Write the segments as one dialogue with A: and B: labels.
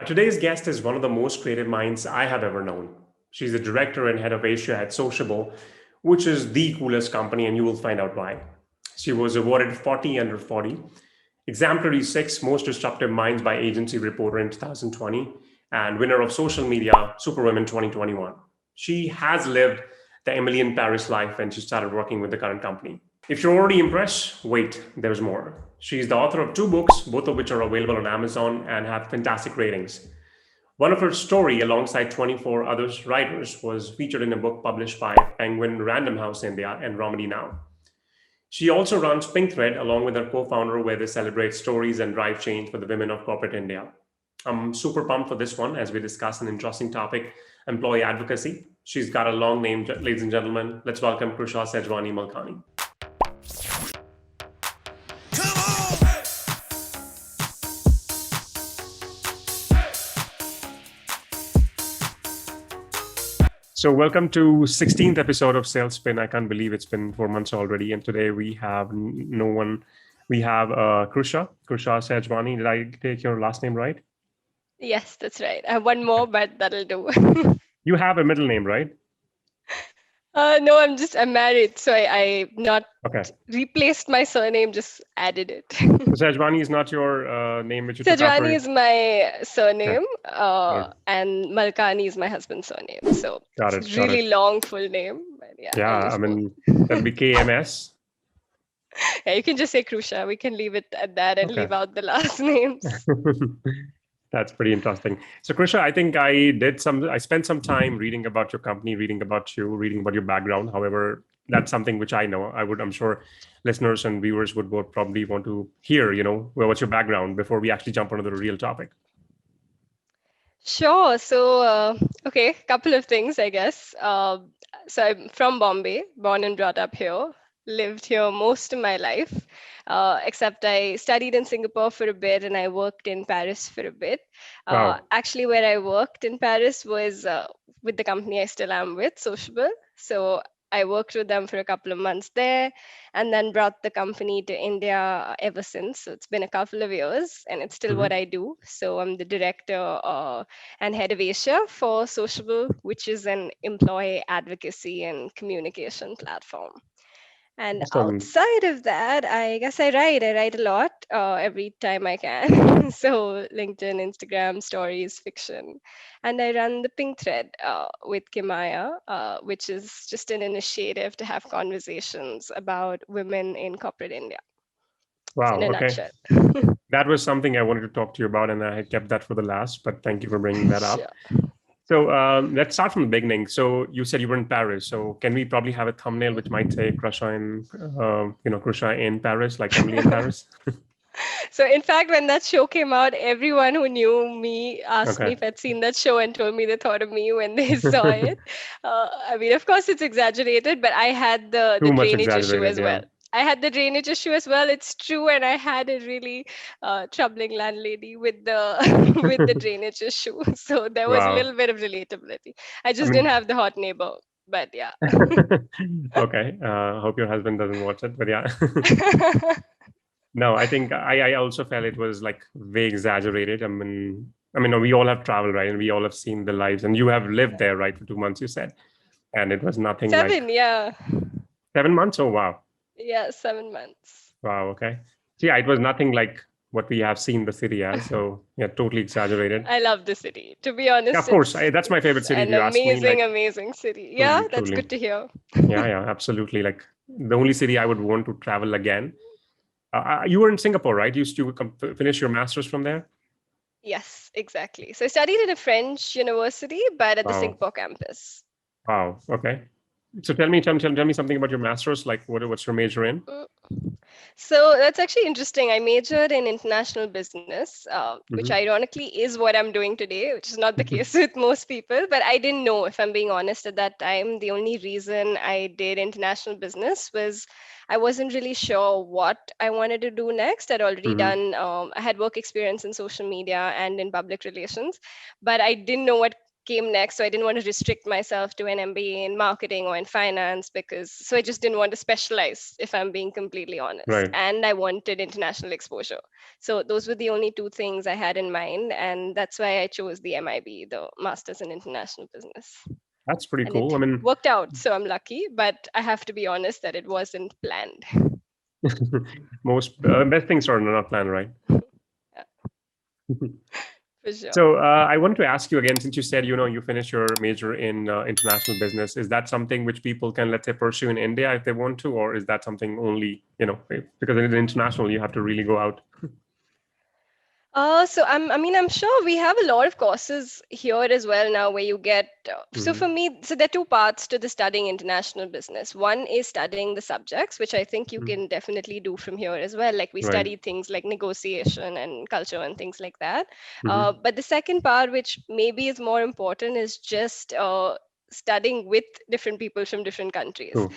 A: Today's guest is one of the most creative minds I have ever known. She's the director and head of Asia at Sociabble, which is the coolest company, and you will find out why. She was awarded 40 under 40, exemplary 6 most disruptive minds by Agency Reporter in 2020, and winner of Social Media Superwomen 2021. She has lived the Emily in Paris life when she started working with the current company. If you're already impressed, wait, there's more. She's the author of 2 books, both of which are available on Amazon and have fantastic ratings. One of her story, alongside 24 other writers, was featured in a book published by Penguin Random House India and Romedy Now. She also runs Pink Thread along with her co-founder, where they celebrate stories and drive change for the women of corporate India. I'm super pumped for this one as we discuss an interesting topic, employee advocacy. She's got a long name, ladies and gentlemen. Let's welcome Krusha Sejwani Malkani. So welcome to 16th episode of Sales Spin. I can't believe it's been 4 months already. And today we have no one. We have Krusha Sejwani. Did I take your last name right?
B: Yes, that's right. I have one more, but that'll do.
A: You have a middle name, right?
B: No, I'm married, so I not
A: Okay.
B: replaced my surname, just added it.
A: So Sejwani is not your name which you took after.
B: Sejwani is my surname,
A: Right.
B: and Malkani is my husband's surname. So
A: Got
B: it's
A: it.
B: a really long full name. But yeah,
A: Yeah,
B: I'll
A: I
B: just
A: mean, that'll be KMS.
B: yeah, you can just say Krusha. We can leave it at that and
A: Okay.
B: leave out the last names.
A: That's pretty interesting. So, Krusha, I think I spent some time reading about your company, reading about you, reading about your background. However, that's something which I know. I'm sure listeners and viewers would both probably want to hear, well, what's your background before we actually jump onto the real topic.
B: Sure. So, okay, couple of things, I guess. So I'm from Bombay, born and brought up here, lived here most of my life, except I studied in Singapore for a bit and I worked in Paris for a bit.
A: Wow.
B: Actually, where I worked in Paris was with the company I still am with, Sociabble. So I worked with them for a couple of months there and then brought the company to India ever since. So it's been a couple of years and it's still what
A: Mhm.
B: I do. So I'm the director and head of Asia for Sociabble, which is an employee advocacy and communication platform. And
A: Awesome.
B: outside of that, I guess I write. I write a lot every time I can. So LinkedIn, Instagram, stories, fiction. And I run the Pink Thread with Kimaya, which is just an initiative to have conversations about women in corporate India. So in
A: Wow.
B: a
A: Okay.
B: nutshell.
A: That was something I wanted to talk to you about, and I had kept that for the last, but thank you for bringing that up.
B: Sure.
A: So let's start from the beginning. So you said you were in Paris. So can we probably have a thumbnail which might say Krusha in Paris, like Emily in Paris?
B: So in fact, when that show came out, everyone who knew me asked me
A: Okay.
B: if I'd seen that show and told me they thought of me when they saw it. I mean, of course, it's exaggerated, but I had the
A: Too much
B: drainage issue
A: exaggerated.
B: as
A: Yeah.
B: well. I had the drainage issue as well. It's true, and I had a really troubling landlady with the with the drainage issue. So there was a
A: Wow.
B: little bit of relatability. I
A: I
B: just didn't
A: mean,
B: have the hot neighbor, but yeah.
A: okay. Hope your husband doesn't watch it, but yeah. No, I think I also felt it was like way exaggerated. I mean, we all have traveled, right? And we all have seen the lives, and you have lived there, right, for 2 months, you said, and it was nothing like
B: 7, yeah,
A: 7 months. Oh, wow.
B: yeah, 7 months.
A: Wow. Okay. So yeah, it was nothing like what we have seen the city as. So yeah, totally exaggerated.
B: I love the city. To be
A: Yeah,
B: honest,
A: of course.
B: it's
A: That's my favorite
B: it's
A: city if
B: an
A: you ask me.
B: amazing,
A: Like,
B: amazing city. Yeah,
A: truly,
B: that's
A: truly.
B: good to hear.
A: Yeah, yeah, absolutely. Like the only city I would want to travel again. You were in Singapore, right? You finish your master's from there?
B: Yes, exactly. So I studied at a French university, but at the
A: Wow.
B: Singapore campus.
A: Wow. Okay. So tell me something about your master's. Like, what's your major in?
B: Mm. So that's actually interesting. I majored in international business, which
A: Hmm.
B: ironically is what I'm doing today, which is not the case with most people. But I didn't know, if I'm being honest, at that time. The only reason I did international business was I wasn't really sure what I wanted to do next. I'd already
A: Hmm.
B: done, I had work experience in social media and in public relations, but I didn't know what came next. So I didn't want to restrict myself to an MBA in marketing or in finance, because so I just didn't want to specialize, if I'm being completely honest.
A: Right.
B: And I wanted international exposure. So those were the only two things I had in mind. And that's why I chose the MIB, the Masters in International Business.
A: That's pretty
B: And it
A: cool. I mean,
B: worked out. So I'm lucky, but I have to be honest that it wasn't planned.
A: most best things are not planned, right?
B: Yeah, for sure.
A: So I wanted to ask you again, since you said you finished your major in international business, is that something which people can, let's say, pursue in India if they want to, or is that something only because in international you have to really go out?
B: I mean, I'm sure we have a lot of courses here as well now where you get. So
A: Hmm.
B: for me, so there are two parts to the studying international business. One is studying the subjects, which I think you can definitely do from here as well. Like we
A: Right.
B: study things like negotiation and culture and things like that.
A: Hmm.
B: But the second part, which maybe is more important, is just studying with different people from different countries.
A: Cool.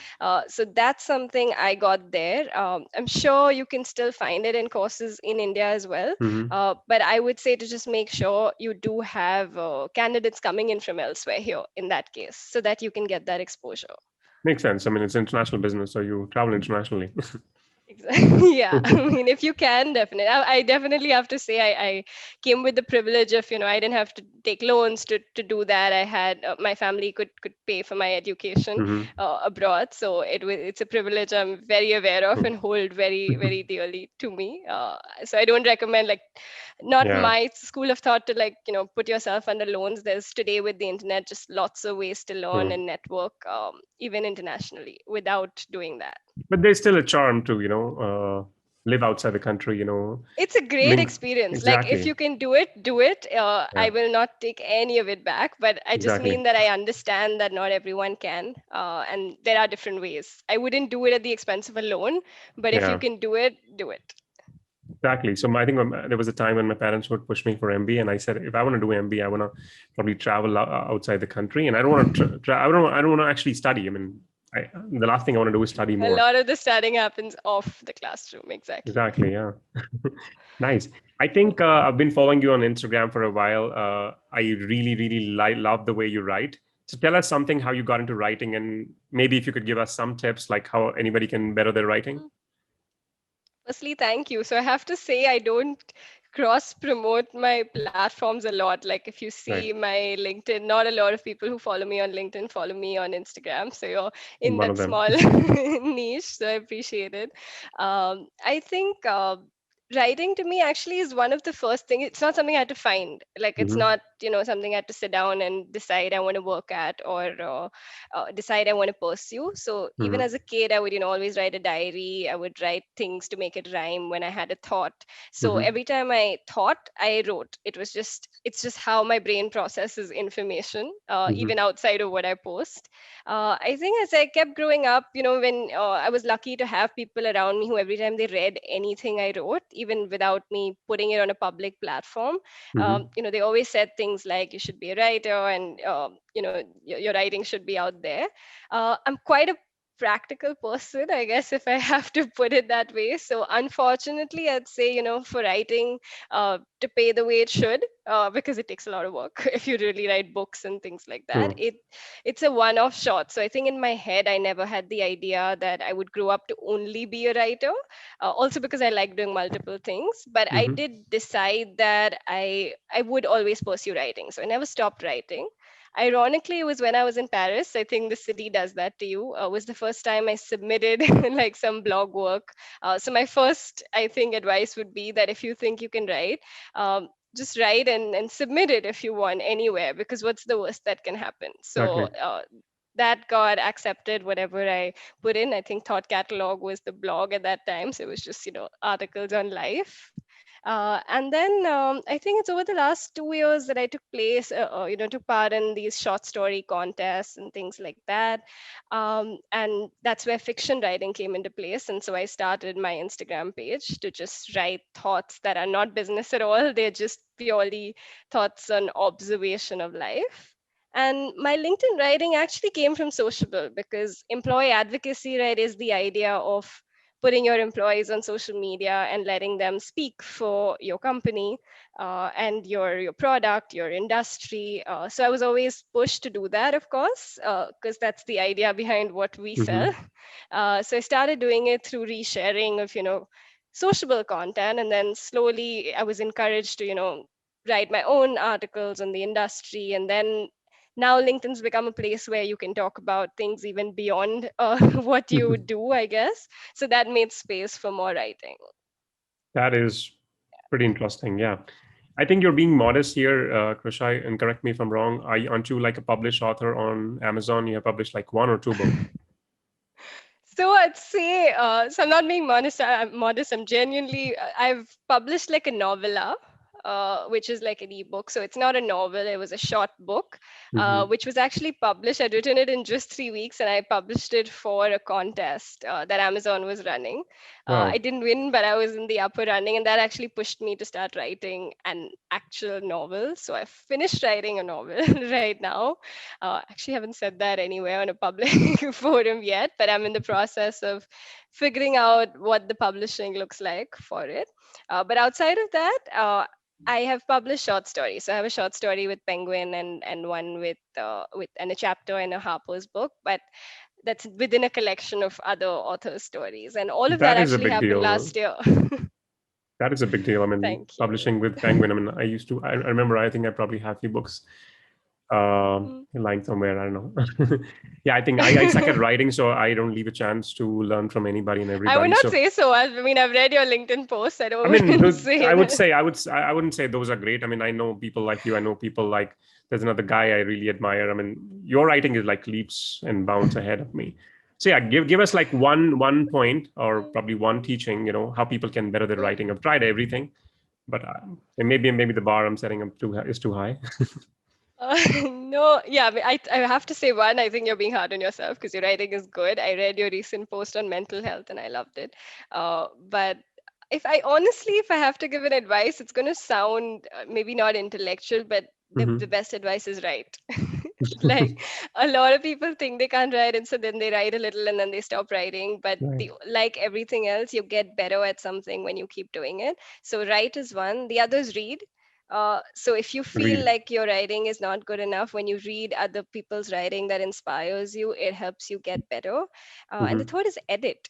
B: So that's something I got there. I'm sure you can still find it in courses in India as well.
A: Hmm.
B: But I would say to just make sure you do have candidates coming in from elsewhere here in that case, so that you can get that exposure.
A: Makes sense. I mean, it's international business, so you travel internationally.
B: Exactly. Yeah. I mean, if you can, definitely. I definitely have to say, I came with the privilege of, I didn't have to take loans to do that. I had my family could pay for my education
A: Hmm.
B: abroad, so it's a privilege I'm very aware of
A: Cool.
B: and hold very very dearly to me. So I don't recommend, like, not
A: Yeah.
B: my school of thought to, like, put yourself under loans. There's today with the internet just lots of ways to learn
A: Cool.
B: and network, even internationally, without doing that.
A: But there's still a charm to live outside the country.
B: It's a great
A: Ming.
B: experience. Like, if
A: Exactly.
B: you can do it, do it. I
A: Yeah.
B: will not take any of it back, but I just
A: Exactly.
B: mean that I understand that not everyone can, and there are different ways. I wouldn't do it at the expense of a loan, but if you
A: Yeah.
B: can do it, do it.
A: Exactly. So I think there was a time when my parents would push me for MBA, and I said, if I want to do MBA, I want to probably travel outside the country, and I don't want to. I don't want to actually study. I mean, the last thing I want to do is study
B: A
A: more.
B: lot of the studying happens off the classroom, exactly.
A: Exactly. Yeah. Nice. I think I've been following you on Instagram for a while. I really, really love the way you write. So tell us something how you got into writing, and maybe if you could give us some tips, like how anybody can better their writing.
B: Firstly, thank you. So I have to say, I don't cross promote my platforms a lot. Like, if you
A: Right.
B: see my LinkedIn, not a lot of people who follow me on LinkedIn follow me on Instagram. So you're in
A: One
B: that
A: of them.
B: small niche. So I appreciate it. I think writing to me actually is one of the first things. It's not something I had to find. Like, it's
A: Hmm.
B: not, something I had to sit down and decide I want to work at, or decide I want to pursue. So even
A: Hmm.
B: as a kid, I would, always write a diary. I would write things to make it rhyme when I had a thought. So
A: Hmm.
B: every time I thought, I wrote. It's just how my brain processes information,
A: Hmm.
B: even outside of what I post. I think as I kept growing up, when I was lucky to have people around me who every time they read anything I wrote, even without me putting it on a public platform,
A: Hmm.
B: they always said things like, you should be a writer, and your writing should be out there. I'm quite a practical person, I guess, if I have to put it that way. So unfortunately, I'd say, for writing, to pay the way it should, because it takes a lot of work. If you really write books and things like that,
A: True.
B: it's a one-off shot. So I think in my head, I never had the idea that I would grow up to only be a writer. Also because I like doing multiple things, but I
A: Hmm.
B: did decide that I would always pursue writing. So I never stopped writing. Ironically, it was when I was in Paris. I think the city does that to you. Was the first time I submitted like some blog work. So my first, I think, advice would be that if you think you can write, just write and submit it if you want anywhere, because what's the worst that can happen? So
A: Exactly.
B: that got accepted, whatever I put in. I think Thought Catalog was the blog at that time. So it was just, articles on life. And then I think it's over the last 2 years that I took part in these short story contests and things like that. And that's where fiction writing came into place. And so I started my Instagram page to just write thoughts that are not business at all. They're just purely thoughts on observation of life. And my LinkedIn writing actually came from Sociabble, because employee advocacy, right, is the idea of putting your employees on social media and letting them speak for your company and your product, your industry. So I was always pushed to do that, of course, because that's the idea behind what we
A: Mm-hmm.
B: sell. So I started doing it through resharing of sociable content, and then slowly I was encouraged to write my own articles on the industry, and then now LinkedIn's become a place where you can talk about things even beyond what you do, I guess. So that made space for more writing.
A: That is pretty interesting. Yeah. I think you're being modest here, Krusha, and correct me if I'm wrong. Aren't you like a published author on Amazon? You have published like one or two books.
B: So I'd say, so I'm not being modest. I'm modest. I'm genuinely. I've published like a novella, which is like an ebook. So it's not a novel. It was a short book,
A: Mm-hmm.
B: which was actually published. I'd written it in just 3 weeks, and I published it for a contest that Amazon was running. I
A: Wow.
B: didn't win, but I was in the upper running, and that actually pushed me to start writing an actual novel. So I finished writing a novel right now. Actually, haven't said that anywhere on a public forum yet, but I'm in the process of figuring out what the publishing looks like for it. But outside of that, I have published short stories. So I have a short story with Penguin and one with and a chapter in a Harper's book, but that's within a collection of other authors' stories, and all of that
A: That is a
B: actually
A: big
B: happened
A: deal.
B: last year.
A: That is a big deal. I mean,
B: Thank you.
A: publishing with Penguin. I mean, I remember, I think I probably have a few books lying somewhere. I don't know. Yeah, I think I suck at writing, so I don't leave a chance to learn from anybody and
B: I would
A: everybody.
B: not
A: So
B: say so. I mean, I've read your LinkedIn posts. I
A: I
B: don't
A: mean,
B: wouldn't say
A: I would
B: that.
A: say I wouldn't say those are great. I mean, I know people like you. I know people like there's another guy I really admire. I mean, your writing is like leaps and bounds ahead of me. So yeah, give us like one point or probably one teaching. How people can better their writing. I've tried everything, but and maybe the bar I'm setting up is too high.
B: No, yeah, I have to say one. I think you're being hard on yourself because your writing is good. I read your recent post on mental health and I loved it. But if I have to give an advice, it's going to sound maybe not intellectual, but the
A: Hmm.
B: best advice is write. Like a lot of people think they can't write, and so then they write a little and then they stop writing. But
A: Right.
B: the like everything else, you get better at something when you keep doing it. So write is one. The other is read. So if you feel
A: Agreed.
B: like your writing is not good enough, when you read other people's writing that inspires you, it helps you get better. And the
A: Hmm.
B: third is edit.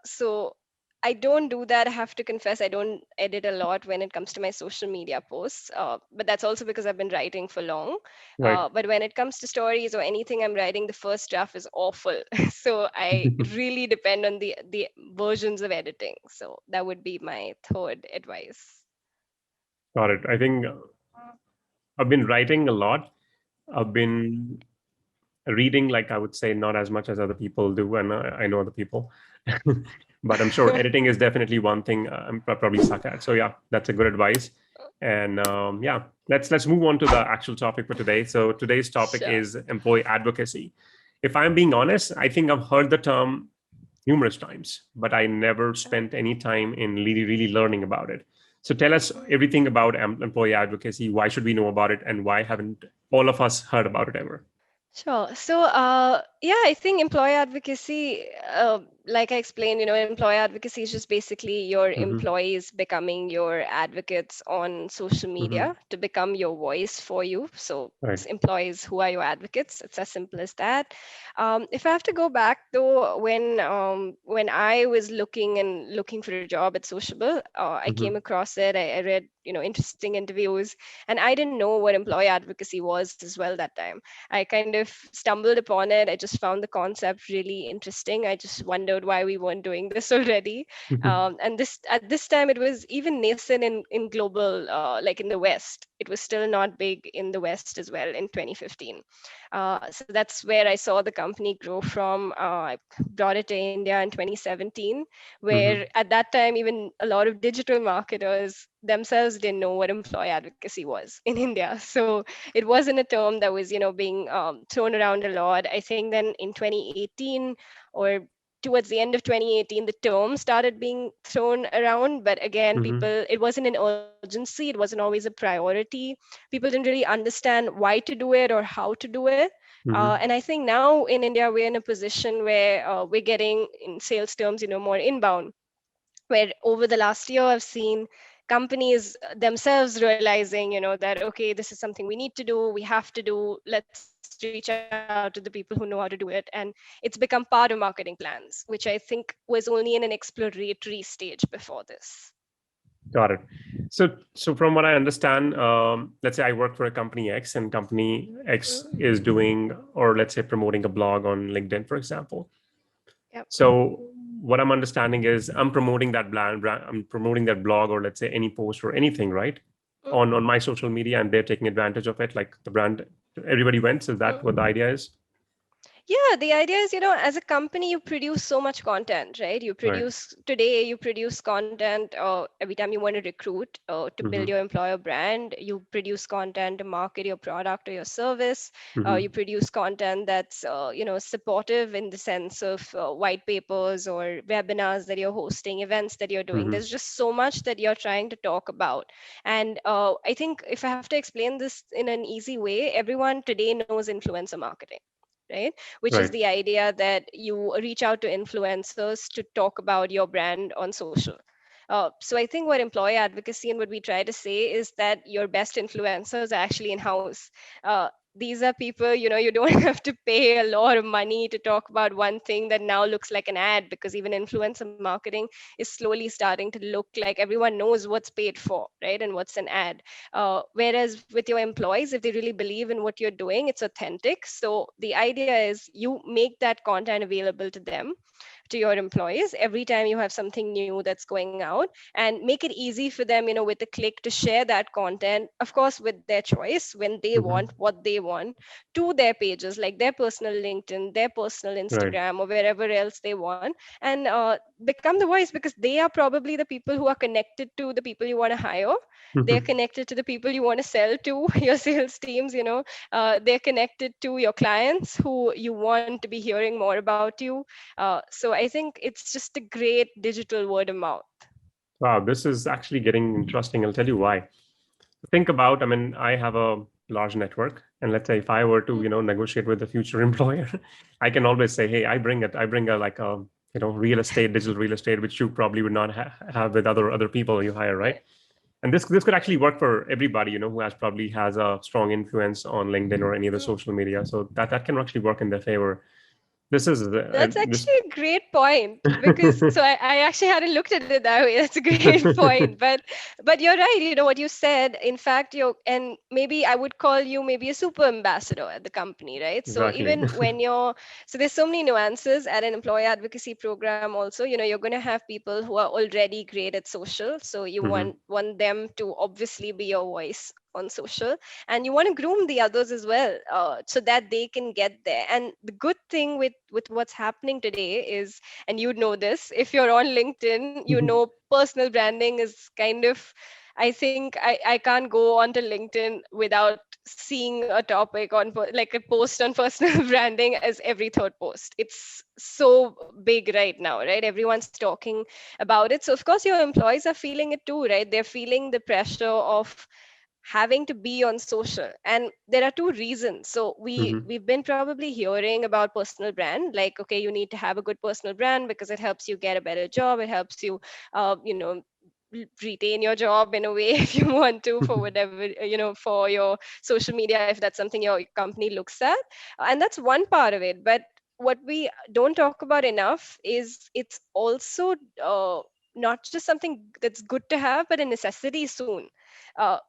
B: So I don't do that. I have to confess, I don't edit a lot when it comes to my social media posts. But that's also because I've been writing for long.
A: Right.
B: But when it comes to stories or anything I'm writing, the first draft is awful. So I really depend on the versions of editing. So that would be my third advice.
A: Got it. I think I've been writing a lot. I've been reading, like I would say, not as much as other people do, and I know other people, but I'm sure editing is definitely one thing I'm probably suck at. So yeah, that's a good advice. And yeah, let's move on to the actual topic for today. So today's topic
B: Sure.
A: is employee advocacy. If I'm being honest, I think I've heard the term numerous times, but I never spent any time in really learning about it. So tell us everything about employee advocacy. Why should we know about it, and why haven't all of us heard about it ever?
B: Sure. So, yeah, I think employee advocacy, like I explained, employee advocacy is just basically your
A: Hmm.
B: employees becoming your advocates on social
A: Hmm.
B: media to become your voice for you. So,
A: Right.
B: employees who are your advocates. It's as simple as that. If I have to go back though, when I was looking for a job at Sociable, I came
A: Hmm.
B: across it. I read, interesting interviews, and I didn't know what employee advocacy was as well that time. I kind of stumbled upon it. I just found the concept really interesting. I just wondered why we weren't doing this already. And this at this time, it was even nascent in global, like in the West. It was still not big in the West as well in 2015. So that's where I saw the company grow from. I brought it to India in 2017, where
A: Hmm.
B: at that time, even a lot of digital marketers themselves didn't know what employee advocacy was in India. So it wasn't a term that was being thrown around a lot. I think then in 2018 or towards the end of 2018 the term started being thrown around, but again,
A: Hmm.
B: people, it wasn't an urgency, it wasn't always a priority. People didn't really understand why to do it or how to do it.
A: Mm-hmm.
B: And I think now in India, we're in a position where we're getting, in sales terms, more inbound, where over the last year I've seen companies themselves realizing, that okay, this is something we need to do, we have to do, let's reach out to the people who know how to do it. And it's become part of marketing plans, which I think was only in an exploratory stage before this.
A: Got it. So from what I understand, let's say I work for a company X, and company X
B: Mm,
A: is doing, or let's say promoting a blog on LinkedIn, for example.
B: yep.
A: So what I'm understanding is I'm promoting that I'm promoting that blog, or let's say any post or anything, right?
B: Mm,
A: On my social media, and they're taking advantage of it, like the brand, everybody wins. Is that what the
B: mm.
A: idea is?
B: Yeah, the idea is, as a company, you produce so much content, right?
A: Right.
B: You produce content every time you want to recruit, to build
A: Mm-hmm.
B: your employer brand. You produce content to market your product or your service.
A: Mm-hmm.
B: You produce content that's, supportive in the sense of white papers or webinars that you're hosting, events that you're doing.
A: Mm-hmm.
B: There's just so much that you're trying to talk about. And I think if I have to explain this in an easy way, everyone today knows influencer marketing, right? Which is
A: Right.
B: the idea that you reach out to influencers to talk about your brand on social. So I think what employee advocacy and what we try to say is that your best influencers are actually in house. These are people, you don't have to pay a lot of money to talk about one thing that now looks like an ad, because even influencer marketing is slowly starting to look like everyone knows what's paid for, right? And what's an ad. Whereas with your employees, if they really believe in what you're doing, it's authentic. So the idea is you make that content available to them, to your employees, every time you have something new that's going out, and make it easy for them, with a click to share that content, of course with their choice, when they
A: Mm-hmm.
B: want what they want, to their pages, like their personal LinkedIn, their personal
A: Right.
B: Instagram, or wherever else they want. And become the voice, because they are probably the people who are connected to the people you want to hire. They're
A: Mm-hmm.
B: connected to the people you want to sell to, your sales teams, they're connected to your clients who you want to be hearing more about you. So I think it's just a great digital word of mouth.
A: Wow, this is actually getting interesting. I'll tell you why. Think about, I mean, I have a large network, and let's say if I were to, negotiate with a future employer, I can always say, hey, I bring a like a, real estate, digital real estate, which you probably would not have with other people you hire, right?
B: Right.
A: And this could actually work for everybody, who has a strong influence on LinkedIn or any other
B: Mm.
A: social media. So that can actually work in their favor. This is
B: That's
A: this.
B: actually a great point, because so I actually hadn't looked at it that way. That's a great point. But you're right, what you said. In fact, and maybe I would call you maybe a super ambassador at the company, right? So
A: Exactly.
B: even when you're so there's so many nuances at an employee advocacy program also. You're gonna have people who are already great at social. So you
A: Hmm.
B: want them to obviously be your voice on social, and you want to groom the others as well, so that they can get there. And the good thing with what's happening today is, and you know this, if you're on LinkedIn, personal branding is kind of, I think I can't go onto LinkedIn without seeing a topic on like a post on personal branding as every third post. It's so big right now, right? Everyone's talking about it. So of course your employees are feeling it too, right? They're feeling the pressure of having to be on social. And there are two reasons. So
A: Hmm.
B: we've been probably hearing about personal brand, like, okay, you need to have a good personal brand because it helps you get a better job, it helps you retain your job in a way, if you want to, for whatever, for your social media, if that's something your company looks at. And that's one part of it. But what we don't talk about enough is it's also not just something that's good to have, but a necessity soon. uh,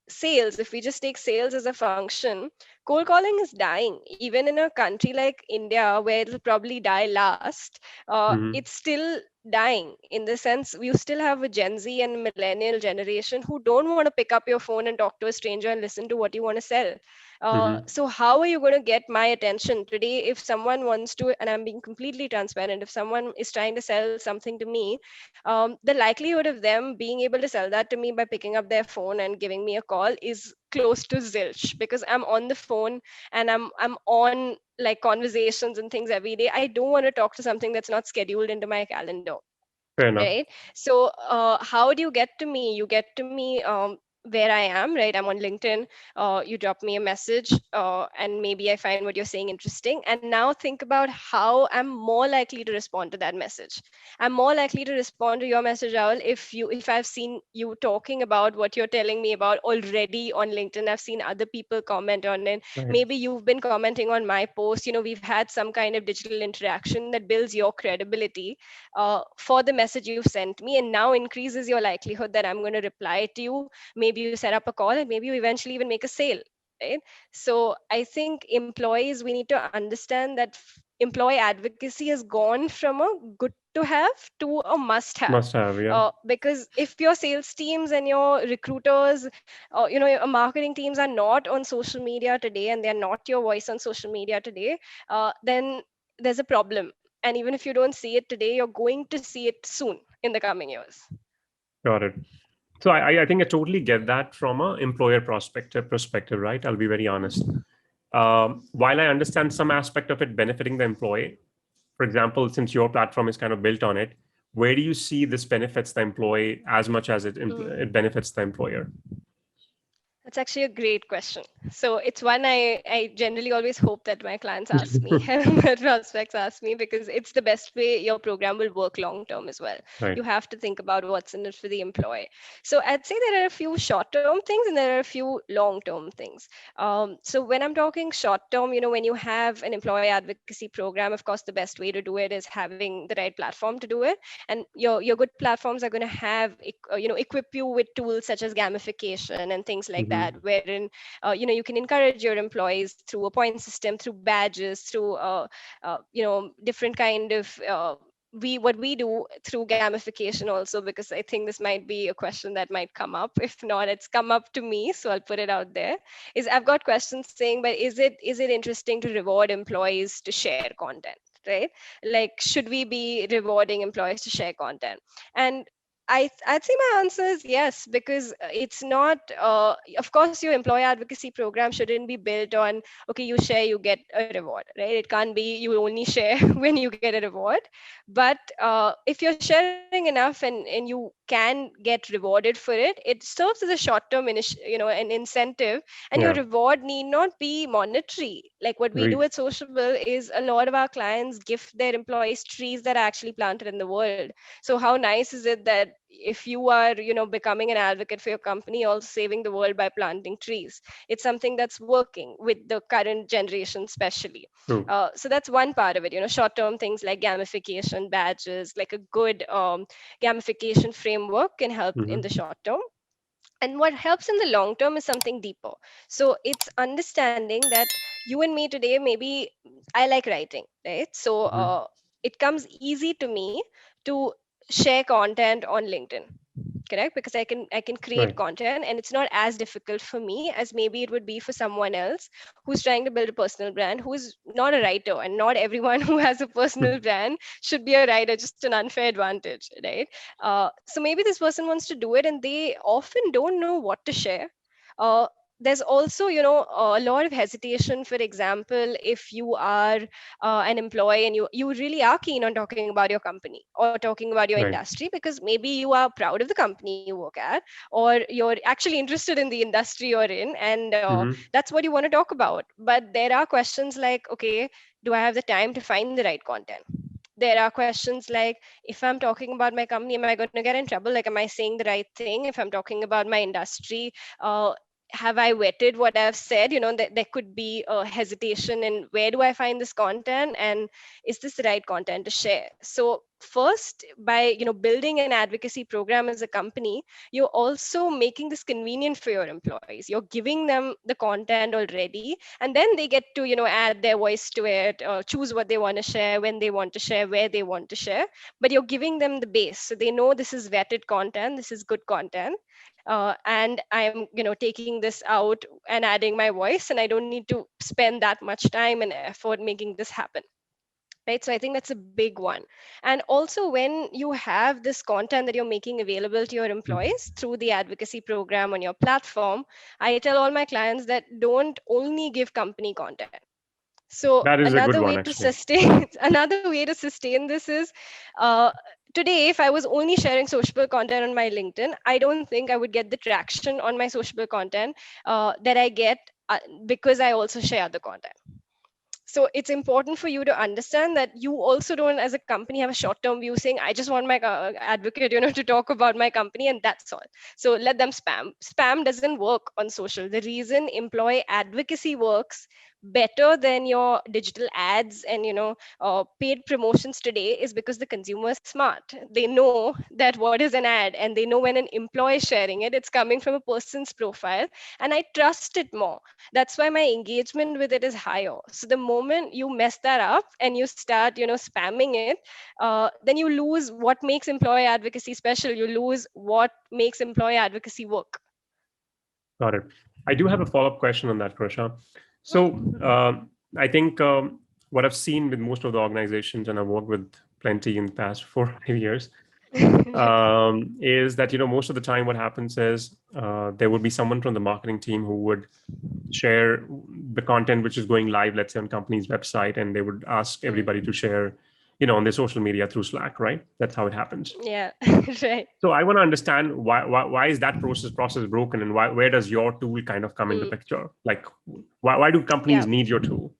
B: Sales, if we just take sales as a function, cold calling is dying. Even in a country like India, where it'll probably die last,
A: Hmm.
B: it's still dying, in the sense you still have a Gen Z and millennial generation who don't want to pick up your phone and talk to a stranger and listen to what you want to sell.
A: Hmm.
B: So how are you going to get my attention today? If someone wants to, and I'm being completely transparent, if someone is trying to sell something to me, the likelihood of them being able to sell that to me by picking up their phone and giving me a call is close to zilch, because I'm on the phone and I'm on like conversations and things every day. I don't want to talk to something that's not scheduled into my calendar,
A: Fair enough.
B: right? So how do you get to me? You get to me where I am, right? I'm on LinkedIn. You drop me a message, and maybe I find what you're saying interesting. And now think about how I'm more likely to respond to that message. I'm more likely to respond to your message, Raul, if I've seen you talking about what you're telling me about already on LinkedIn. I've seen other people comment on it.
A: Right.
B: Maybe you've been commenting on my post. We've had some kind of digital interaction that builds your credibility for the message you've sent me, and now increases your likelihood that I'm going to reply to you. Maybe you set up a call, and maybe you eventually even make a sale, right? So I think employees, we need to understand that employee advocacy has gone from a good to have to a must have.
A: Must have, yeah.
B: Because if your sales teams and your recruiters, your marketing teams are not on social media today, and they're not your voice on social media today, then there's a problem. And even if you don't see it today, you're going to see it soon in the coming years.
A: Got it. So I think I totally get that from a employer perspective, right? I'll be very honest. While I understand some aspect of it benefiting the employee, for example, since your platform is kind of built on it, where do you see this benefits the employee as much as it benefits the employer?
B: That's actually a great question. So it's one I generally always hope that my clients ask me and my prospects ask me, because it's the best way your program will work long term as well.
A: Right.
B: You have to think about what's in it for the employee. So I'd say there are a few short term things and there are a few long term things. So when I'm talking short term, when you have an employee advocacy program, of course, the best way to do it is having the right platform to do it. And your good platforms are going to have equip you with tools such as gamification and things like
A: Hmm.
B: that, wherein you can encourage your employees through a point system, through badges, through different kind of what we do through gamification also, because I think this might be a question that might come up. If not, it's come up to me, so I'll put it out there. Is I've got questions saying, but is it interesting to reward employees to share content, right? Like, should we be rewarding employees to share content? And I'd say my answer is yes, because it's not, of course, your employee advocacy program shouldn't be built on, okay, you share, you get a reward, right? It can't be you only share when you get a reward. But if you're sharing enough and you can get rewarded for it, it serves as a short-term an incentive, and your
A: Yeah.
B: reward need not be monetary. Like what we do
A: Agreed.
B: at Sociabble is a lot of our clients gift their employees trees that are actually planted in the world. So how nice is it that if you are becoming an advocate for your company, also saving the world by planting trees? It's something that's working with the current generation especially.
A: True.
B: So that's one part of it. Short term things like gamification, badges, like a good gamification framework can help in the
A: Hmm.
B: short term. And what helps in the long term is something deeper. So it's understanding that you and me today, maybe I like writing, right? So
A: Hmm.
B: it comes easy to me to share content on LinkedIn, correct? Because I can create
A: Right.
B: content, and it's not as difficult for me as maybe it would be for someone else who's trying to build a personal brand, who is not a writer. And not everyone who has a personal brand should be a writer, just an unfair advantage, right? So maybe this person wants to do it and they often don't know what to share. uh, there's also a lot of hesitation. For example, if you are an employee and you really are keen on talking about your company or talking about your
A: Right.
B: industry, because maybe you are proud of the company you work at, or you're actually interested in the industry you're in, and
A: Hmm.
B: that's what you want to talk about. But there are questions like, okay, do I have the time to find the right content? There are questions like, if I'm talking about my company, am I going to get in trouble? Like, am I saying the right thing? If I'm talking about my industry, uh, have I vetted what I've said? That there could be a hesitation in, where do I find this content, and is this the right content to share? So first, by building an advocacy program as a company, you're also making this convenient for your employees. You're giving them the content already, and then they get to add their voice to it, choose what they want to share, when they want to share, where they want to share. But you're giving them the base, so they know this is vetted content, this is good content. And I'm taking this out and adding my voice, and I don't need to spend that much time and effort making this happen, right? So I think that's a big one. And also, when you have this content that you're making available to your employees through the advocacy program on your platform, I tell all my clients that don't only give company content. So
A: That is a good
B: another
A: one,
B: way to
A: actually.
B: sustain another way to sustain this is uh, today, if I was only sharing sociable content on my LinkedIn, I don't think I would get the traction on my sociable content that I get because I also share the content. So it's important for you to understand that you also don't, as a company, have a short-term view saying, I just want my advocate, to talk about my company and that's all. So let them spam doesn't work on social. The reason employee advocacy works better than your digital ads and paid promotions today is because the consumer is smart. They know that what is an ad, and they know when an employee is sharing it, it's coming from a person's profile, and I trust it more. That's why my engagement with it is higher. So the moment you mess that up and you start spamming it, then you lose what makes employee advocacy special. You lose what makes employee advocacy work.
A: Got it. I do have a follow-up question on that, Krusha. So
B: Mm.
A: I think what I've seen with most of the organizations, and I've worked with plenty in the past 4 or 5 years, is that most of the time what happens is there would be someone from the marketing team who would share the content which is going live, let's say on company's website, and they would ask
B: Mm.
A: everybody to share, on their social media through Slack, right? That's how it happens.
B: Yeah. Right.
A: So I want to understand why is that process broken, and where does your tool kind of come into
B: Mm.
A: picture? Like why do companies
B: Yeah.
A: need your tool?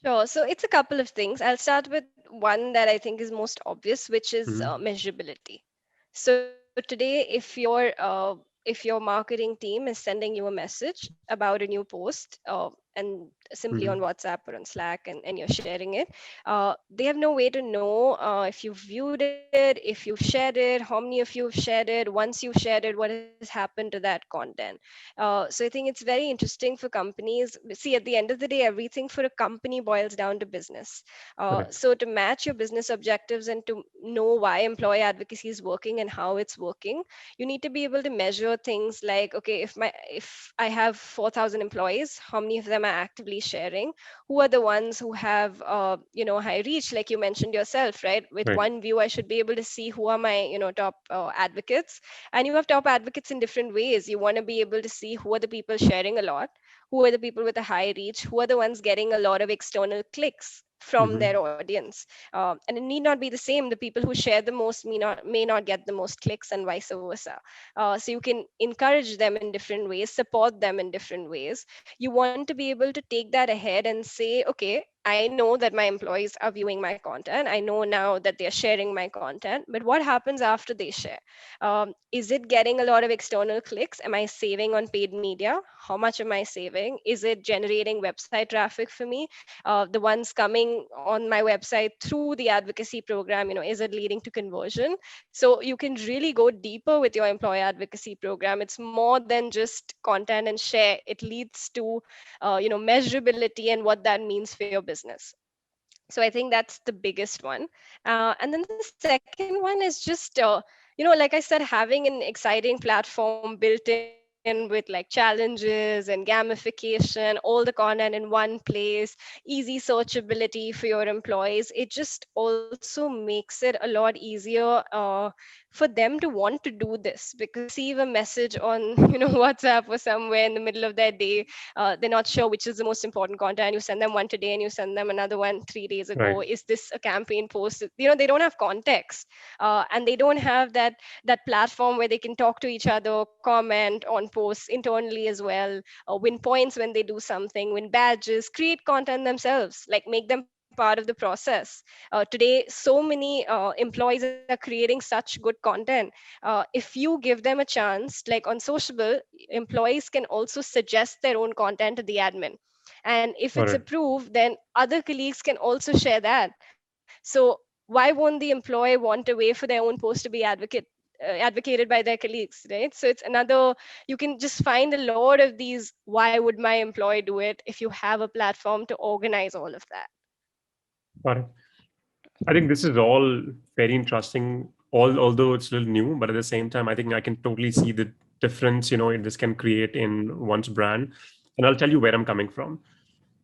B: Sure. So it's a couple of things. I'll start with one that I think is most obvious, which is
A: Hmm.
B: measurability. So today, if your marketing team is sending you a message about a new post, and simply on
A: Hmm.
B: WhatsApp or on Slack, and you're sharing it, they have no way to know if you viewed it, if you shared it, how many of you have shared it, once you've shared it, what has happened to that content. So I think it's very interesting for companies. See, at the end of the day, everything for a company boils down to business.
A: Correct.
B: So to match your business objectives and to know why employee advocacy is working and how it's working, you need to be able to measure things like, okay, if I have 4,000 employees, how many of them are actively sharing? Who are the ones who have high reach, like you mentioned yourself, right? With
A: Right.
B: one view, I should be able to see who are my top advocates. And you have top advocates in different ways. You want to be able to see who are the people sharing a lot, who are the people with a high reach, who are the ones getting a lot of external clicks from their
A: Hmm.
B: audience. And it need not be the same. The people who share the most may not get the most clicks, and vice versa. So you can encourage them in different ways, support them in different ways. You want to be able to take that ahead and say, okay, I know that my employees are viewing my content. I know now that they're sharing my content, but what happens after they share? Is it getting a lot of external clicks? Am I saving on paid media? How much am I saving? Is it generating website traffic for me? The ones coming on my website through the advocacy program, is it leading to conversion? So you can really go deeper with your employee advocacy program. It's more than just content and share. It leads to measurability and what that means for your business. So I think that's the biggest one. And then the second one is just like I said, having an exciting platform built in with like challenges and gamification, all the content in one place, easy searchability for your employees. It just also makes it a lot easier for them to want to do this, because they receive a message on WhatsApp or somewhere in the middle of their day. They're not sure which is the most important content. You send them one today and you send them another one 3 days ago.
A: Right.
B: Is this a campaign post? They don't have context, and they don't have that platform where they can talk to each other, comment on posts internally as well, win points when they do something, win badges, create content themselves, like make them part of the process. Today, so many employees are creating such good content. If you give them a chance, like on Sociable, employees can also suggest their own content to the admin. And if it's
A: Got it.
B: approved, then other colleagues can also share that. So why won't the employee want a way for their own post to be advocated by their colleagues, right? So it's another, you can just find a lot of these why would my employee do it if you have a platform to organize all of that.
A: Got it. I think this is all very interesting, although it's a little new, but at the same time, I think I can totally see the difference, this can create in one's brand. And I'll tell you where I'm coming from.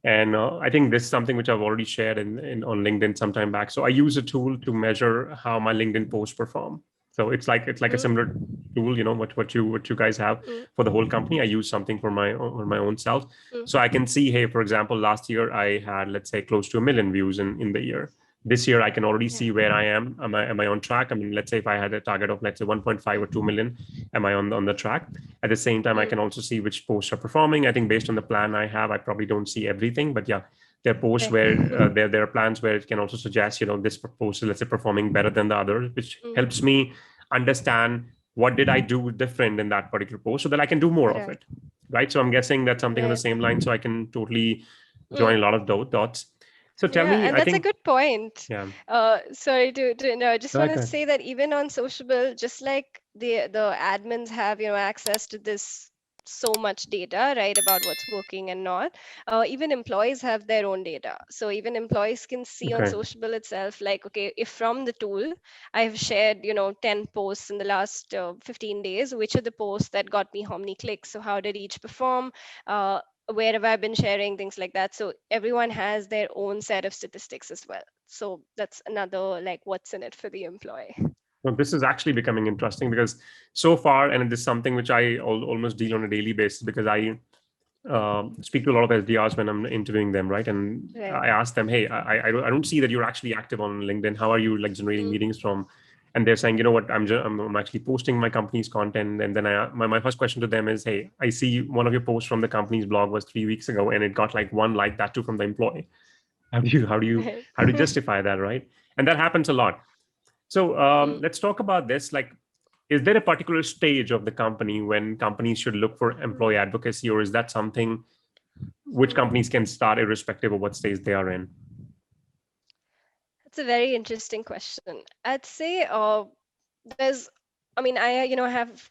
A: And I think this is something which I've already shared on LinkedIn some time back. So I use a tool to measure how my LinkedIn posts perform. So it's like a
B: Mm,
A: similar tool, what you guys have
B: mm,
A: for the whole company. I use something for my own self.
B: mm,
A: So I can see, hey, for example, last year I had, let's say, close to 1 million views in the year. this year I can already
B: Yeah.
A: see where I am. Am I on track? I mean, let's say if I had a target of, let's say, 1.5 or 2 million, am I on the track? At the same time, I can also see which posts are performing. I think based on the plan I have, I probably don't see everything, but yeah, there are posts
B: Right.
A: where there are plans where it can also suggest, this post is, let's say, performing better than the other, which helps me understand what did I do different in that particular post so that I can do more of
B: Right.
A: it. Right. So I'm guessing that's something on the
B: Right.
A: same line. So I can totally join
B: Mm.
A: a lot of dots. So tell
B: Yeah,
A: me,
B: and
A: I
B: that's a
A: think,
B: good point.
A: yeah.
B: Sorry to no, I just want to
A: Okay.
B: say that even on Sociable, just like the admins have, access to this so much data, right, about what's working and not. Even employees have their own data. So even employees can see on
A: Okay.
B: Sociable itself, like, okay, if from the tool I've shared, 10 posts in the last 15 days, which are the posts that got me how many clicks? So how did each perform? Uh, where have I been sharing things like that? So everyone has their own set of statistics as well. So that's another like what's in it for the employee.
A: Well, this is actually becoming interesting because so far, and it is something which I almost deal on a daily basis because I speak to a lot of SDRs when I'm interviewing them, right? And
B: Right.
A: I ask them, hey, I don't see that you're actually active on LinkedIn. How are you like generating
B: Mm.
A: meetings from? And they're saying, you know what, I'm actually posting my company's content. And then my first question to them is, hey, I see one of your posts from the company's blog was 3 weeks ago, and it got like one like, that too from the employee.
B: Right.
A: How do you justify that, right? And that happens a lot. So
B: Mm.
A: let's talk about this. Like, is there a particular stage of the company when companies should look for employee advocacy, or is that something which
B: Mm.
A: companies can start irrespective of what stage they are in?
B: That's a very interesting question. I'd say there's, I mean,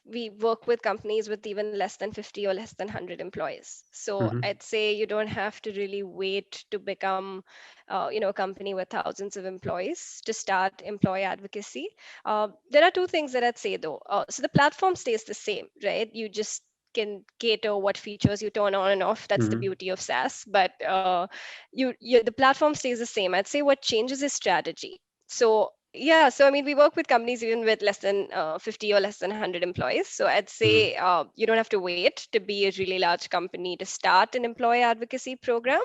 B: we work with companies with even less than 50 or less than 100 employees. So
A: Mm-hmm.
B: I'd say you don't have to really wait to become, a company with thousands of employees to start employee advocacy. There are two things that I'd say though. So the platform stays the same, right? You just can cater what features you turn on and off. That's the
A: Mm-hmm.
B: beauty of SaaS. But the platform stays the same. I'd say what changes is strategy. So yeah, so I mean, we work with companies even with less than 50 or less than 100 employees. So I'd
A: Mm-hmm.
B: say you don't have to wait to be a really large company to start an employee advocacy program.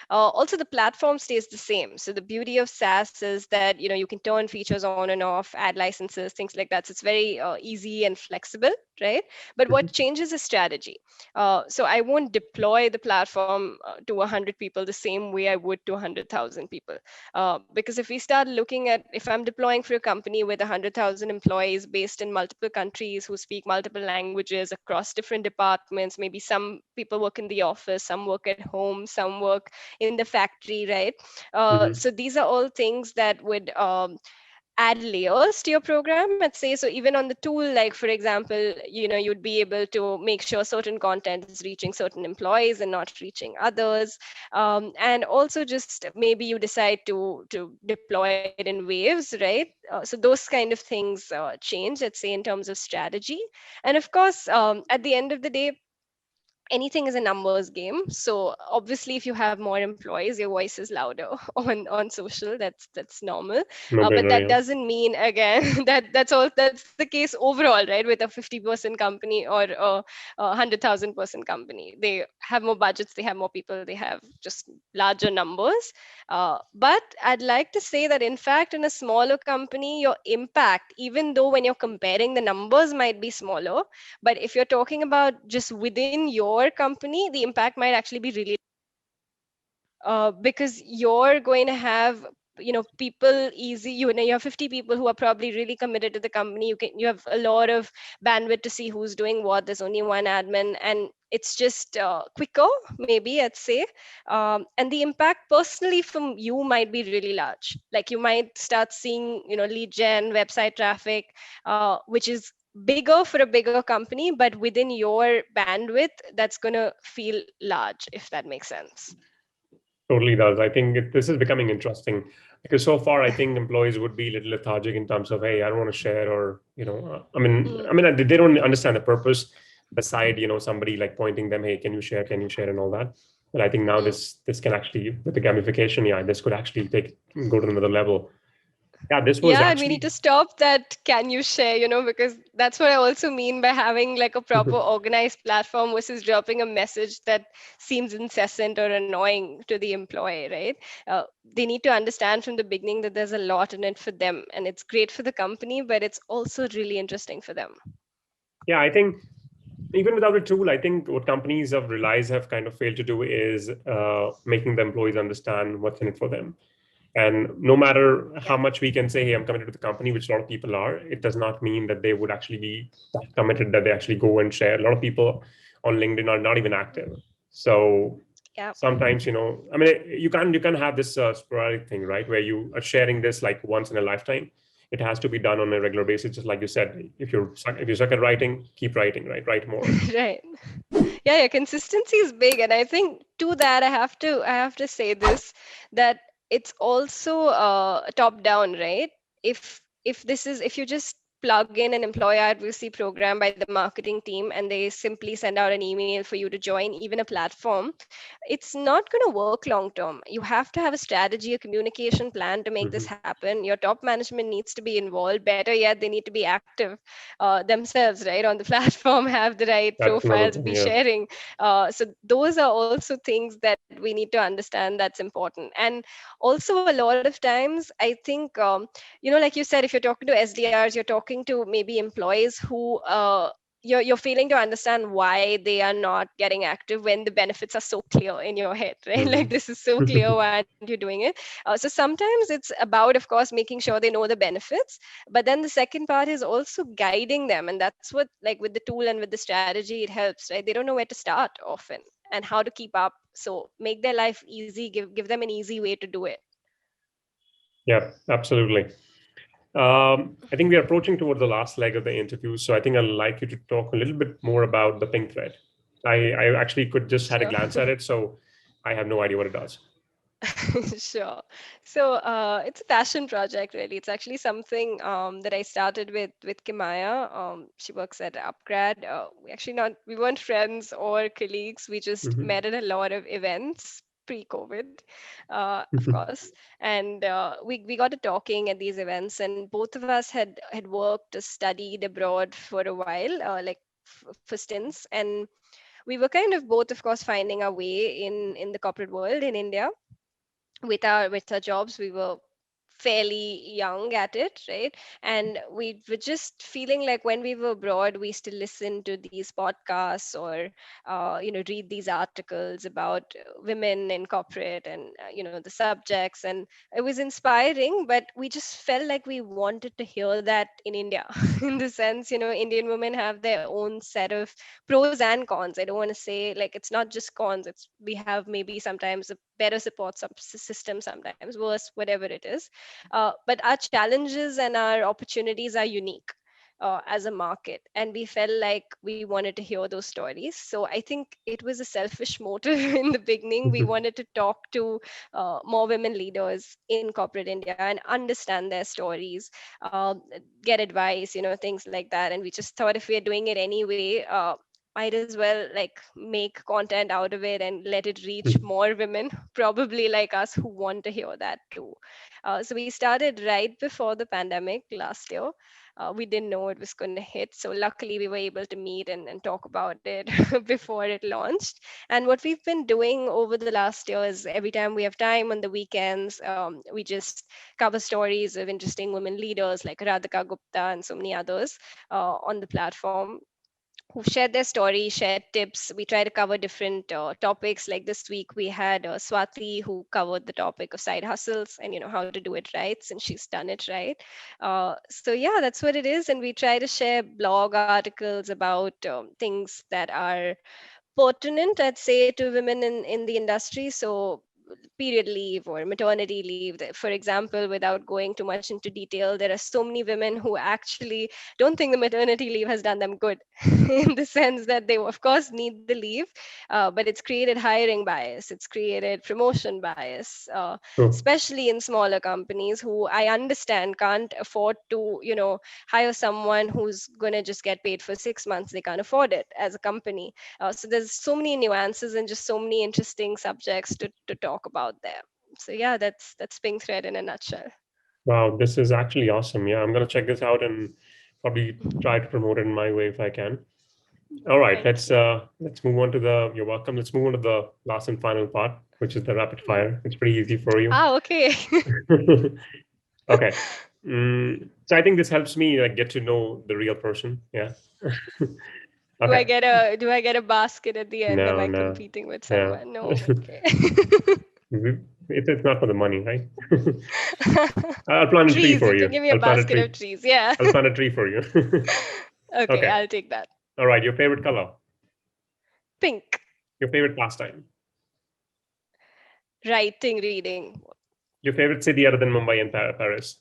B: Also, the platform stays the same. So the beauty of SaaS is that you can turn features on and off, add licenses, things like that. So it's very easy and flexible, right? But what changes is strategy. So I won't deploy the platform to 100 people the same way I would to 100,000 people. Because if we start looking at, if I'm deploying for a company with 100,000 employees based in multiple countries who speak multiple languages across different departments, maybe some people work in the office, some work at home, some work in the factory, right?
A: Mm-hmm.
B: So these are all things that would add layers to your program, let's say. So even on the tool, like for example, you'd be able to make sure certain content is reaching certain employees and not reaching others. And also just maybe you decide to deploy it in waves, right? So those kind of things change, let's say, in terms of strategy. And of course, at the end of the day, anything is a numbers game. So obviously if you have more employees, your voice is louder on social. That's normal.
A: No
B: But
A: brainer,
B: that
A: yeah.
B: doesn't mean, again, that's the case overall, right? With a 50-person company or a 100,000-person company, they have more budgets, they have more people, they have just larger numbers. But I'd like to say that in fact in a smaller company, your impact, even though when you're comparing, the numbers might be smaller, but if you're talking about just within your company, the impact might actually be really, because you're going to have people easy, you have 50 people who are probably really committed to the company. You have a lot of bandwidth to see who's doing what. There's only one admin, and it's just quicker, maybe I'd say. And the impact personally from you might be really large. Like you might start seeing lead gen, website traffic, which is bigger for a bigger company, but within your bandwidth, that's going to feel large, if that makes sense.
A: Totally does. I think this is becoming interesting because so far I think employees would be a little lethargic in terms of, hey, I don't want to share, or
B: Mm,
A: they don't understand the purpose beside somebody like pointing them, hey, can you share, and all that. But I think now
B: mm.
A: this can actually, with the gamification, yeah, this could actually go to another level. Yeah, this was
B: Yeah, and we need
A: actually.
B: to stop that. Can you share? Because that's what I also mean by having like a proper organized platform versus dropping a message that seems incessant or annoying to the employee, right? They need to understand from the beginning that there's a lot in it for them, and it's great for the company, but it's also really interesting for them.
A: Yeah, I think even without a tool, I think what companies have realized have kind of failed to do is making the employees understand what's in it for them. And no matter
B: Yeah.
A: how much we can say, hey, I'm committed to the company, which a lot of people are, it does not mean that they would actually be that committed that they actually go and share. A lot of people on LinkedIn are not even active. So
B: Yeah.
A: sometimes, I mean, you can't have this sporadic thing, right? Where you are sharing this like once in a lifetime. It has to be done on a regular basis, just like you said. If you suck at writing, keep writing, right? Write more.
B: Right. Yeah, consistency is big, and I think to that I have to say this, that it's also top down, right? If you just plug in an employee advocacy program by the marketing team and they simply send out an email for you to join, even a platform, it's not going to work long term. You have to have a strategy, a communication plan to make this
A: Hmm.
B: happen. Your top management needs to be involved. Better yet, they need to be active themselves, right, on the platform, have the right
A: That's another
B: profiles,
A: thing.
B: be
A: Yeah.
B: sharing. So those are also things that we need to understand, that's important. And also a lot of times I think, like you said, if you're talking to SDRs, you're talking to maybe employees who you're failing to understand why they are not getting active when the benefits are so clear in your head, right? Like,
A: Hmm.
B: this is so clear, why aren't you doing it? So sometimes it's about, of course, making sure they know the benefits, but then the second part is also guiding them, and that's what, like, with the tool and with the strategy, it helps, right? They don't know where to start often and how to keep up. So make their life easy, give them an easy way to do it.
A: Yeah, absolutely. I think we are approaching towards the last leg of the interview, so I think I'd like you to talk a little bit more about the pink thread. I actually could just had a
B: Sure.
A: glance at it, so I have no idea what it does.
B: Sure. So it's a passion project, really. It's actually something that I started with Kimaya. She works at Upgrad. We weren't friends or colleagues. We just
A: Hmm.
B: met at a lot of events pre-COVID, of course. And we got to talking at these events, and both of us had worked or studied abroad for a while, like for stints, and we were kind of both, of course, finding our way in the corporate world in India with our jobs. We were fairly young at it, right? And we were just feeling like when we were abroad, we still listened to these podcasts or read these articles about women in corporate and the subjects, and it was inspiring, but we just felt like we wanted to hear that in India. In the sense, Indian women have their own set of pros and cons. I don't want to say like it's not just cons. It's We have maybe sometimes a better support system, sometimes worse, whatever it is. But our challenges and our opportunities are unique as a market, and we felt like we wanted to hear those stories. So I think it was a selfish motive in the beginning. We wanted to talk to more women leaders in corporate India and understand their stories, get advice, things like that. And we just thought, if we're doing it anyway, might as well like make content out of it and let it reach more women probably like us who want to hear that too. So we started right before the pandemic last year. We didn't know it was going to hit, so luckily we were able to meet and talk about it before it launched. And what we've been doing over the last year is, every time we have time on the weekends, we just cover stories of interesting women leaders like Radhika Gupta and so many others on the platform, who shared their story, shared tips. We try to cover different topics. Like this week, we had Swati, who covered the topic of side hustles and how to do it right, since she's done it right. So yeah, that's what it is. And we try to share blog articles about things that are pertinent, I'd say, to women in the industry. So period leave or maternity leave. For example, without going too much into detail, there are so many women who actually don't think the maternity leave has done them good in the sense that they, of course, need the leave, but it's created hiring bias, it's created promotion bias,
A: True.
B: especially in smaller companies who I understand can't afford to, hire someone who's going to just get paid for 6 months. They can't afford it as a company. So there's so many nuances and just so many interesting subjects to talk about there. So yeah, that's Pink Thread in a nutshell.
A: Wow, this is actually awesome. Yeah, I'm gonna check this out and probably try to promote it in my way if I can. All right,
B: Thank you.
A: let's move on to the. You're welcome. Let's move on to the last and final part, which is the rapid fire. It's pretty easy for you.
B: Ah, okay.
A: Okay. So I think this helps me like get to know the real person. Yeah. Okay.
B: Do I get a basket at the end? Am
A: No,
B: I
A: no.
B: competing with
A: Yeah.
B: someone? No. Okay.
A: It's not for the money, right? I'll plant a tree
B: Trees.
A: for
B: You can
A: you.
B: give me a
A: I'll plant a
B: basket
A: tree.
B: of trees. Yeah.
A: I'll plant a tree for you.
B: Okay,
A: Okay.
B: I'll take that.
A: All right. Your favorite color.
B: Pink.
A: Your favorite pastime.
B: Writing, reading.
A: Your favorite city other than Mumbai and Paris.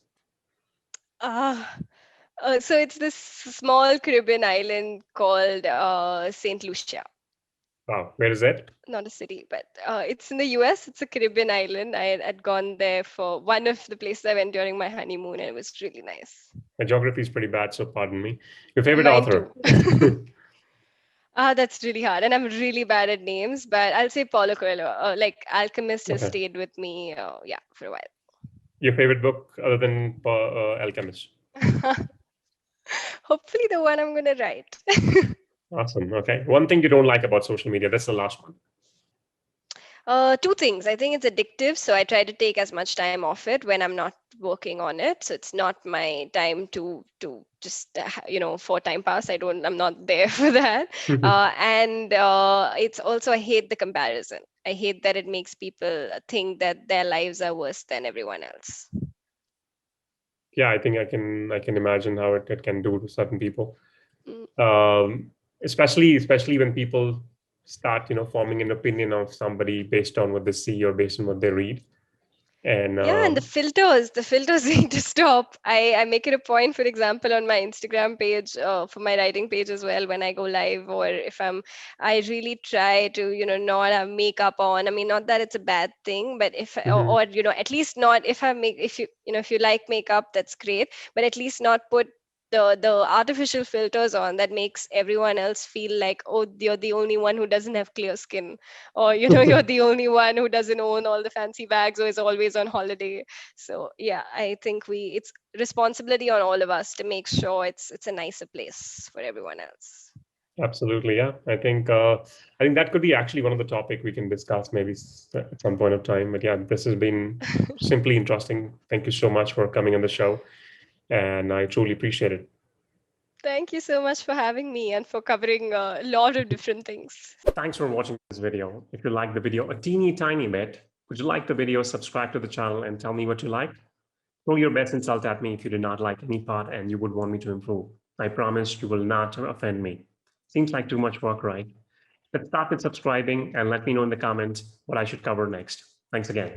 B: Ah, so it's this small Caribbean island called Saint Lucia.
A: Wow. Where is it?
B: Not a city, but it's in the US. It's a Caribbean island. Had gone there for one of the places I went during my honeymoon, and it was really nice.
A: My geography is pretty bad, so pardon me. Your favorite
B: Mine
A: author.
B: too. Ah, that's really hard, and I'm really bad at names. But I'll say Paulo Coelho. Like Alchemist has
A: Okay.
B: stayed with me, yeah, for a
A: Your favorite book other than Alchemist.
B: while. Hopefully, the one I'm gonna write.
A: Awesome. Okay. One thing you don't like about social media. That's the last one.
B: Two things. I think it's addictive, so I try to take as much time off it when I'm not working on it. So it's not my time to just for time pass. I'm not there for that. And it's also I hate the comparison. I hate that it makes people think that their lives are worse than everyone else.
A: Yeah, I think I can imagine how it can do to certain people.
B: Mm.
A: Especially when people start forming an opinion of somebody based on what they see or based on what they read. And
B: Yeah, and the filters need to stop. I make it a point, for example, on my Instagram page, for my writing page as well, when I go live, or if I really try to, not have makeup on. I mean, not that it's a bad thing, but if,
A: Mhm.
B: at least not if I make, if you like makeup, that's great, but at least not put the artificial filters on that makes everyone else feel like, oh, you're the only one who doesn't have clear skin, or you're the only one who doesn't own all the fancy bags or is always on holiday. So yeah, I think it's responsibility on all of us to make sure it's a nicer place for everyone else.
A: Absolutely, yeah. I think that could be actually one of the topic we can discuss maybe at some point of time. But yeah, this has been simply interesting. Thank you so much for coming on the show, and I truly appreciate it.
B: Thank you so much for having me and for covering a lot of different things. Thanks for watching this video. If you like the video a teeny tiny bit, would you like the video, subscribe to the channel and tell me what you like? Throw your best insult at me if you did not like any part and you would want me to improve. I promise you will not offend me. Seems like too much work, right? Let's start with subscribing and let me know in the comments what I should cover next. Thanks again.